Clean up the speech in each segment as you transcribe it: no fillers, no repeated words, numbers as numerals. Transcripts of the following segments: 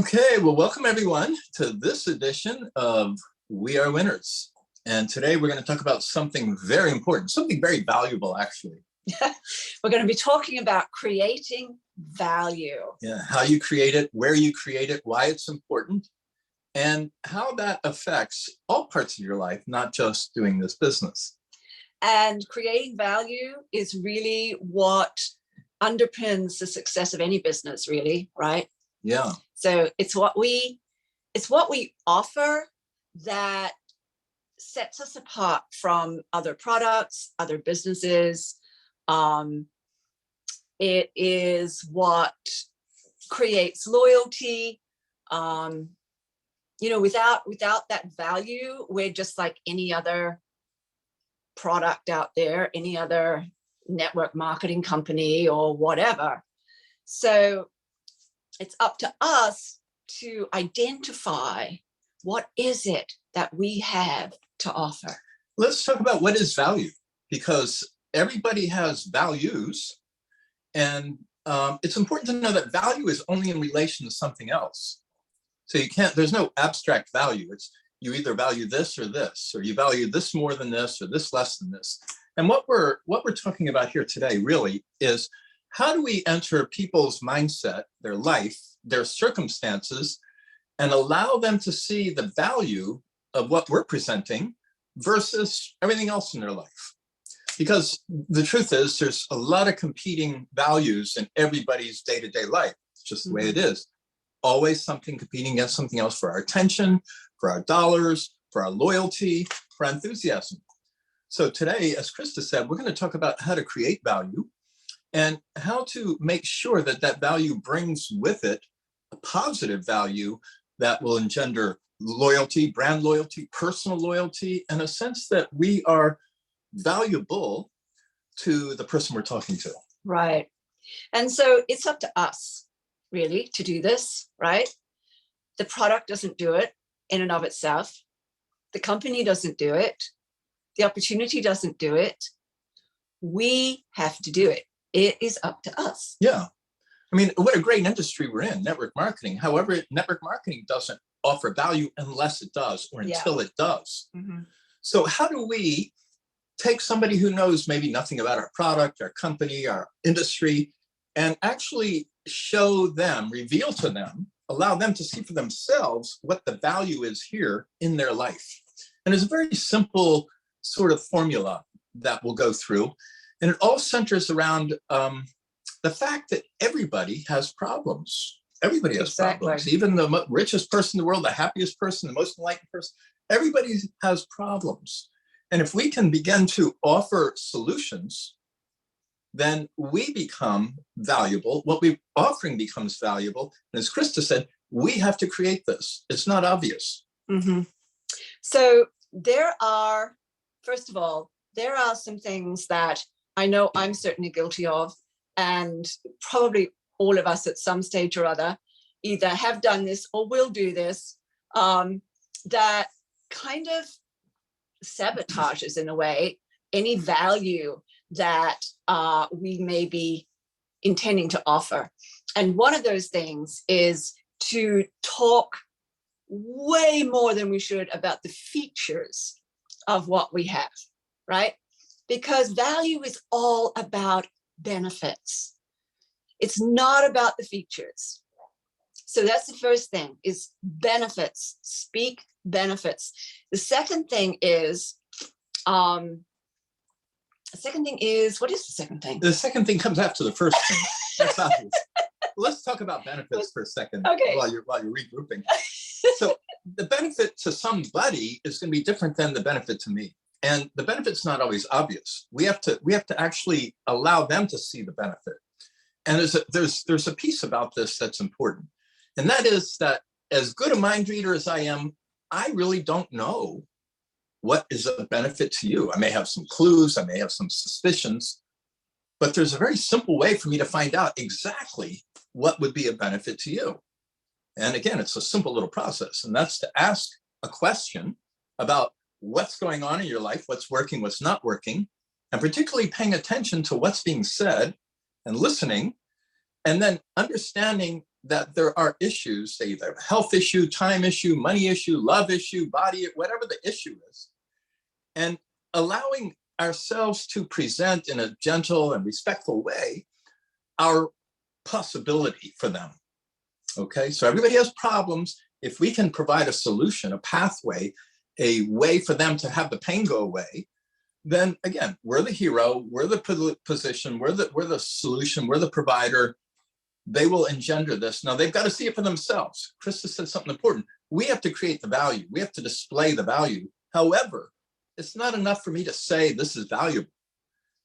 Okay, well, welcome everyone to this edition of We Are Winners. And today we're going to talk about something very important, something very valuable, actually. We're going to be talking about creating value. Yeah, how you create it, where you create it, why it's important, and how that affects all parts of your life, not just doing this business. And creating value is really what underpins the success of any business, really, right? Yeah. So it's what we offer that sets us apart from other products, other businesses. It is what creates loyalty. Without that value, we're just like any other product out there, any other network marketing company or whatever. So it's up to us to identify what is it that we have to offer. Let's talk about what is value, because everybody has values, and it's important to know that value is only in relation to something else. So there's no abstract value. It's you either value this, or you value this more than this, or this less than this. And what we're talking about here today really is, how do we enter people's mindset, their life, their circumstances, and allow them to see the value of what we're presenting versus everything else in their life? Because the truth is, there's a lot of competing values in everybody's day-to-day life. It's just the way it is. Always something competing against something else for our attention, for our dollars, for our loyalty, for our enthusiasm. So today, as Christa said, we're going to talk about how to create value and how to make sure that that value brings with it a positive value that will engender loyalty, brand loyalty, personal loyalty, and a sense that we are valuable to the person we're talking to. Right. And so it's up to us, really, to do this, right? The product doesn't do it in and of itself. The company doesn't do it. The opportunity doesn't do it. We have to do it. It is up to us. Yeah. I mean, what a great industry we're in, network marketing. However, network marketing doesn't offer value unless it does, or until it does. Mm-hmm. So how do we take somebody who knows maybe nothing about our product, our company, our industry, and actually show them, reveal to them, allow them to see for themselves what the value is here in their life? And it's a very simple sort of formula that we'll go through. And it all centers around the fact that everybody has problems. Everybody has problems. Even the richest person in the world, the happiest person, the most enlightened person, everybody has problems. And if we can begin to offer solutions, then we become valuable. What we're offering becomes valuable. And as Christa said, we have to create this. It's not obvious. Mm-hmm. So first of all, there are some things that I know I'm certainly guilty of, and probably all of us at some stage or other either have done this or will do this, that kind of sabotages, in a way, any value that we may be intending to offer. And one of those things is to talk way more than we should about the features of what we have, right? Because value is all about benefits. It's not about the features. So that's the first thing, is benefits. Speak benefits. The second thing is, what is the second thing? The second thing comes after the first thing. That's obvious. Let's talk about benefits for a second, okay, while you're regrouping. So the benefit to somebody is going to be different than the benefit to me. And the benefit's not always obvious. We have to actually allow them to see the benefit. And there's a piece about this that's important. And that is that, as good a mind reader as I am, I really don't know what is a benefit to you. I may have some clues, I may have some suspicions, but there's a very simple way for me to find out exactly what would be a benefit to you. And again, it's a simple little process, and that's to ask a question about what's going on in your life, what's working, what's not working, and particularly paying attention to what's being said and listening, and then understanding that there are issues, say either a health issue, time issue, money issue, love issue, body, whatever the issue is, and allowing ourselves to present in a gentle and respectful way our possibility for them. Okay, so everybody has problems. If we can provide a solution, a pathway, a way for them to have the pain go away, then again, we're the hero, we're the position, we're the solution, we're the provider. They will engender this. Now they've got to see it for themselves. Christa said something important. We have to create the value. We have to display the value. However, it's not enough for me to say this is valuable.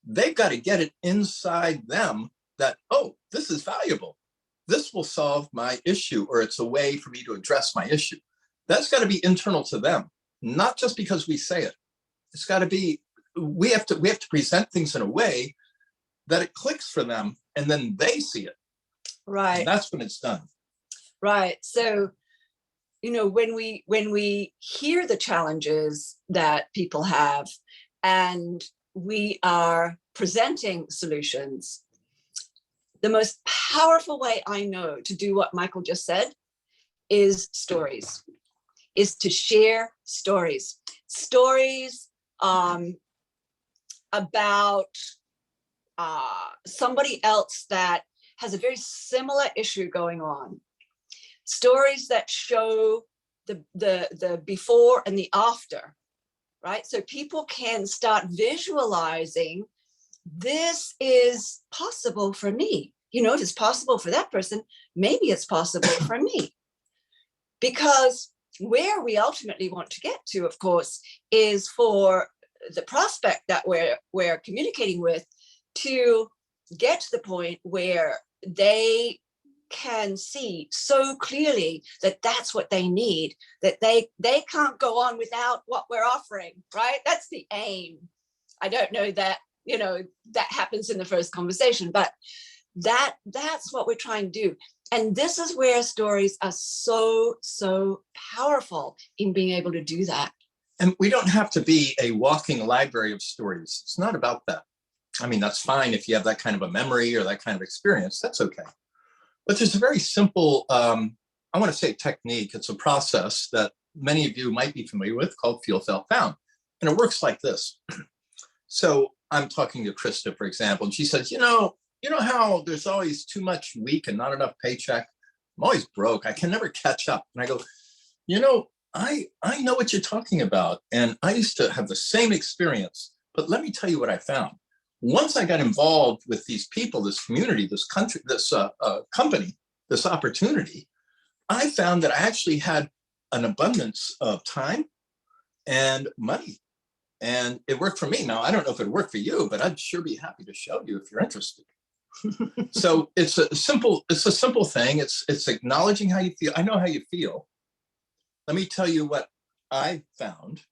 They've got to get it inside them that, oh, this is valuable. This will solve my issue, or it's a way for me to address my issue. That's got to be internal to them, not just because we say it. It's got to be, we have to present things in a way that it clicks for them, and then they see it. Right. And that's when it's done. Right. So, you know, when we hear the challenges that people have and we are presenting solutions, the most powerful way I know to do what Michael just said is stories, is to share stories. Stories about somebody else that has a very similar issue going on. Stories that show the before and the after, right? So people can start visualizing, this is possible for me. You know, if it's possible for that person, maybe it's possible for me. Because where we ultimately want to get to, of course, is for the prospect that we're communicating with to get to the point where they can see so clearly that that's what they need, that they can't go on without what we're offering, right? That's the aim. I don't know that, you know, that happens in the first conversation, but that's what we're trying to do. And this is where stories are so powerful in being able to do that. And we don't have to be a walking library of stories. It's not about that. I mean, that's fine if you have that kind of a memory or that kind of experience, that's okay. But there's a very simple, I want to say technique. It's a process that many of you might be familiar with called Feel, Felt, Found. And it works like this. So I'm talking to Christa, for example, and she says, you know how there's always too much week and not enough paycheck? I'm always broke. I can never catch up. And I go, you know, I know what you're talking about. And I used to have the same experience, but let me tell you what I found. Once I got involved with these people, this community, this country, this company, this opportunity, I found that I actually had an abundance of time and money. And it worked for me. Now, I don't know if it worked for you, but I'd sure be happy to show you if you're interested. So it's a simple thing. It's acknowledging how you feel. I know how you feel. Let me tell you what I found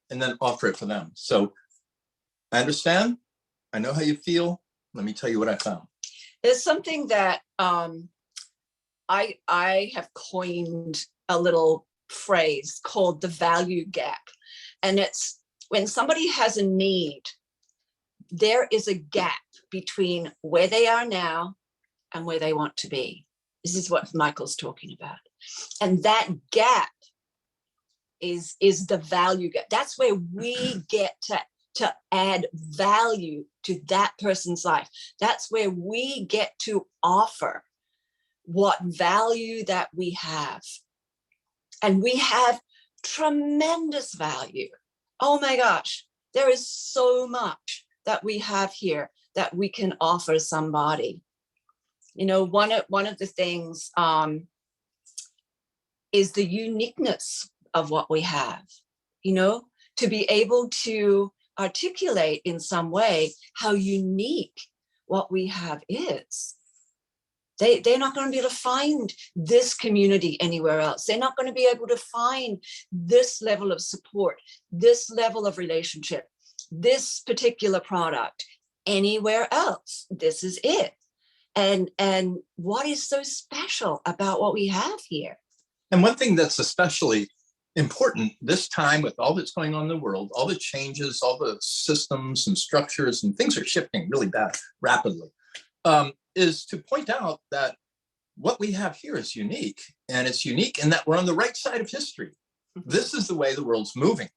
and then offer it for them. So I understand. I know how you feel. Let me tell you what I found. There's something that I have coined a little phrase called the value gap. And it's when somebody has a need, there is a gap between where they are now and where they want to be. This is what Michael's talking about. And that gap is the value gap. That's where we get to add value to that person's life. That's where we get to offer what value that we have. And we have tremendous value. Oh my gosh, there is so much that we have here that we can offer somebody. You know, one of the things is the uniqueness of what we have, you know, to be able to articulate in some way how unique what we have is. They're not going to be able to find this community anywhere else. They're not going to be able to find this level of support, this level of relationship, this particular product anywhere else. This is it. And what is so special about what we have here? And one thing that's especially important this time with all that's going on in the world, all the changes, all the systems and structures, and things are shifting really rapidly, is to point out that what we have here is unique. And it's unique in that we're on the right side of history. This is the way the world's moving.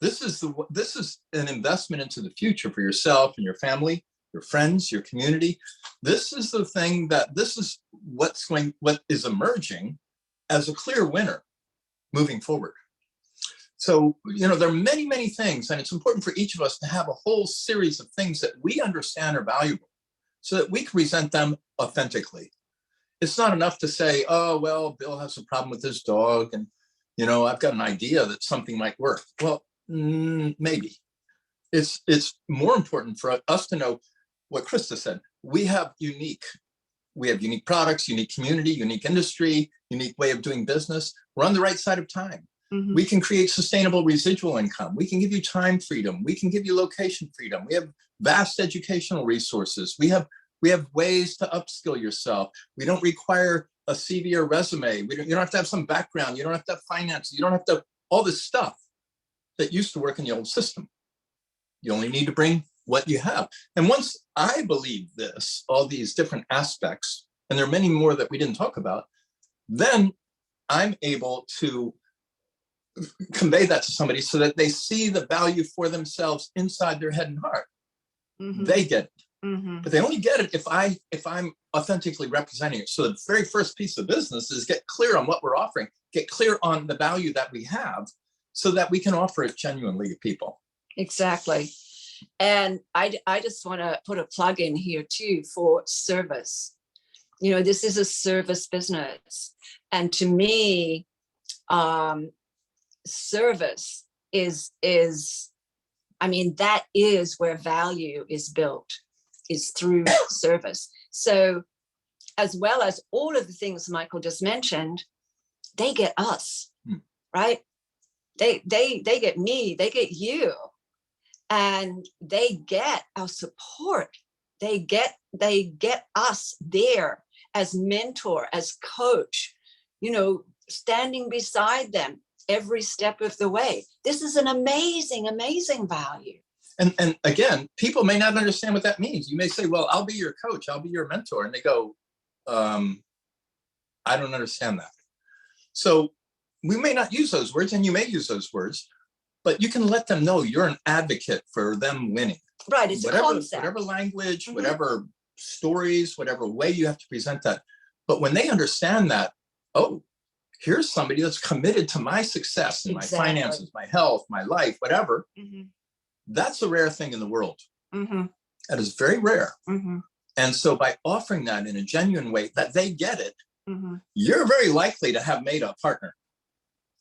This is an investment into the future for yourself and your family, your friends, your community. This is the thing this is what is emerging as a clear winner moving forward. So, there are many, many things, and it's important for each of us to have a whole series of things that we understand are valuable so that we can present them authentically. It's not enough to say, oh, well, Bill has a problem with his dog, and, I've got an idea that something might work. Well, maybe. It's more important for us to know what Christa said. We have unique products, unique community, unique industry, unique way of doing business. We're on the right side of time. Mm-hmm. We can create sustainable residual income. We can give you time freedom. We can give you location freedom. We have vast educational resources. We have ways to upskill yourself. We don't require a CV or resume. You don't have to have some background. You don't have to have finance. You don't have to all this stuff that used to work in the old system. You only need to bring what you have. And once I believe this, all these different aspects, and there are many more that we didn't talk about, then I'm able to convey that to somebody so that they see the value for themselves inside their head and heart. Mm-hmm. They get it. Mm-hmm. But they only get it if I'm authentically representing it. So the very first piece of business is get clear on what we're offering, get clear on the value that we have so that we can offer it genuinely to people. Exactly. And I just want to put a plug in here too for service. This is a service business. And to me, service is that is where value is built, is through service. So as well as all of the things Michael just mentioned, they get us, right? They get me, they get you, and they get our support. They get us there as mentor, as coach, standing beside them every step of the way. This is an amazing, amazing value. And again, people may not understand what that means. You may say, well, I'll be your coach, I'll be your mentor. And they go, I don't understand that. So we may not use those words, and you may use those words, but you can let them know you're an advocate for them winning. Right, it's a concept. Whatever language, mm-hmm. whatever stories, whatever way you have to present that. But when they understand that, oh, here's somebody that's committed to my success and exactly. my finances, my health, my life, whatever. Mm-hmm. That's a rare thing in the world. Mm-hmm. That is very rare. Mm-hmm. And so by offering that in a genuine way that they get it, mm-hmm. you're very likely to have made a partner.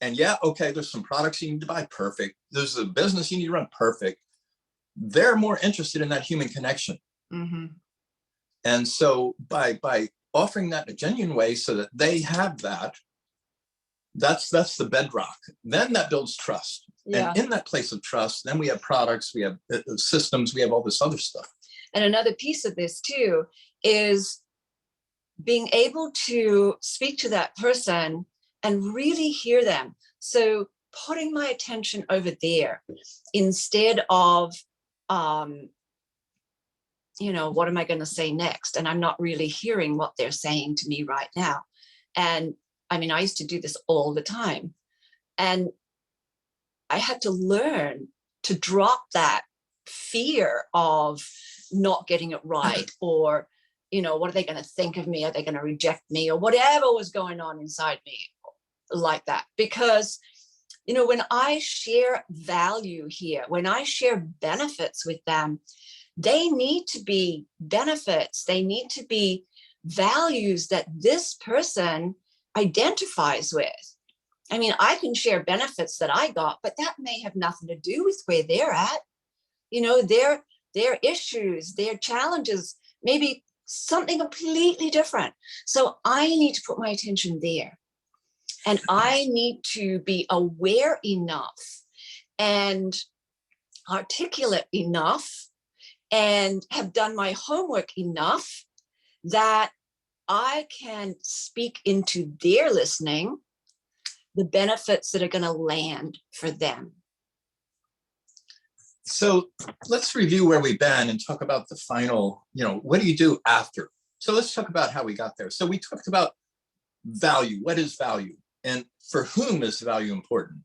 And yeah, okay, there's some products you need to buy, perfect. There's a business you need to run, perfect. They're more interested in that human connection. Mm-hmm. And so by offering that in a genuine way so that they have that, that's the bedrock. Then that builds trust. Yeah. And in that place of trust, then we have products, we have systems, we have all this other stuff. And another piece of this too is being able to speak to that person and really hear them. So putting my attention over there instead of, what am I going to say next? And I'm not really hearing what they're saying to me right now. And I used to do this all the time. And I had to learn to drop that fear of not getting it right, or, what are they going to think of me? Are they going to reject me, or whatever was going on inside me like that? Because, when I share value here, when I share benefits with them, they need to be benefits. They need to be values that this person identifies with. I can share benefits that I got, but that may have nothing to do with where they're at. Their issues, their challenges, maybe something completely different. So I need to put my attention there. And I need to be aware enough and articulate enough and have done my homework enough that I can speak into their listening the benefits that are going to land for them. So let's review where we've been and talk about the final, what do you do after? So let's talk about how we got there. So we talked about value. What is value? And for whom is value important?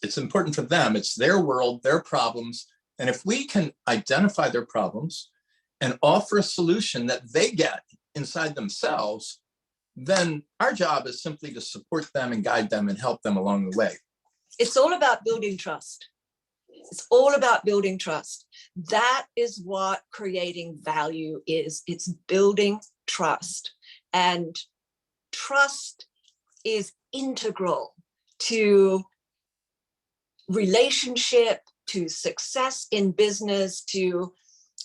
It's important for them. It's their world, their problems. And if we can identify their problems and offer a solution that they get inside themselves, then our job is simply to support them and guide them and help them along the way. It's all about building trust. It's all about building trust. That is what creating value is. It's building trust. And trust is integral to relationship, to success in business, to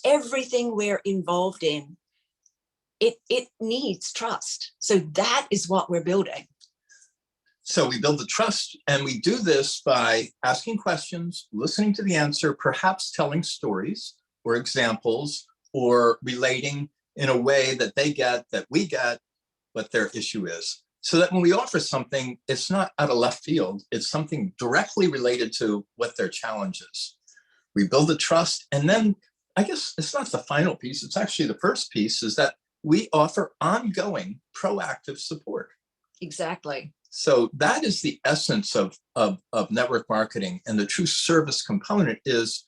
everything we're involved in. It needs trust. So that is what we're building. So we build the trust, and we do this by asking questions, listening to the answer, perhaps telling stories or examples, or relating in a way that they get, that we get what their issue is. So that when we offer something, it's not out of left field. It's something directly related to what their challenge is. We build the trust, and then I guess it's not the final piece. It's actually the first piece, is that we offer ongoing proactive support. Exactly. So that is the essence of network marketing. And the true service component is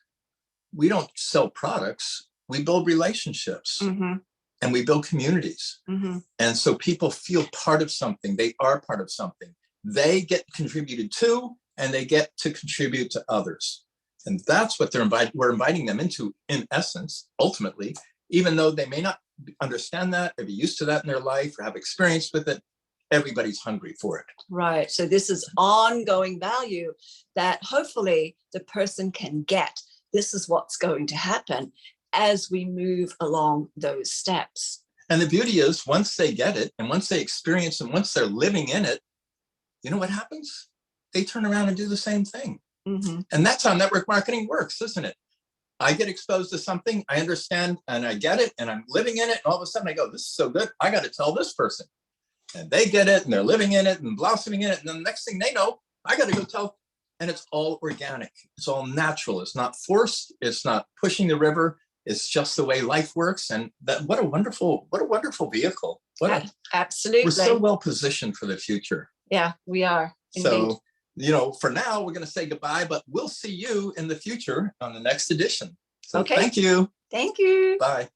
we don't sell products, we build relationships. Mm-hmm. And we build communities. Mm-hmm. And so people feel part of something. They are part of something. They get contributed to, and they get to contribute to others. And that's what we're inviting them into, in essence, ultimately, even though they may not understand that or be used to that in their life or have experience with it. Everybody's hungry for it. Right. So this is ongoing value that hopefully the person can get. This is what's going to happen as we move along those steps. And the beauty is, once they get it, and once they experience, and once they're living in it, you know what happens? They turn around and do the same thing. Mm-hmm. And that's how network marketing works, isn't it? I get exposed to something, I understand, and I get it, and I'm living in it, and all of a sudden I go, this is so good, I got to tell this person. And they get it, and they're living in it, and blossoming in it, and then the next thing they know, I got to go tell. And it's all organic. It's all natural. It's not forced. It's not pushing the river. It's just the way life works. And that, what a wonderful vehicle. Absolutely. We're so well positioned for the future. Yeah, we are. Indeed. So, for now, we're going to say goodbye, but we'll see you in the future on the next edition. So okay. Thank you. Thank you. Bye.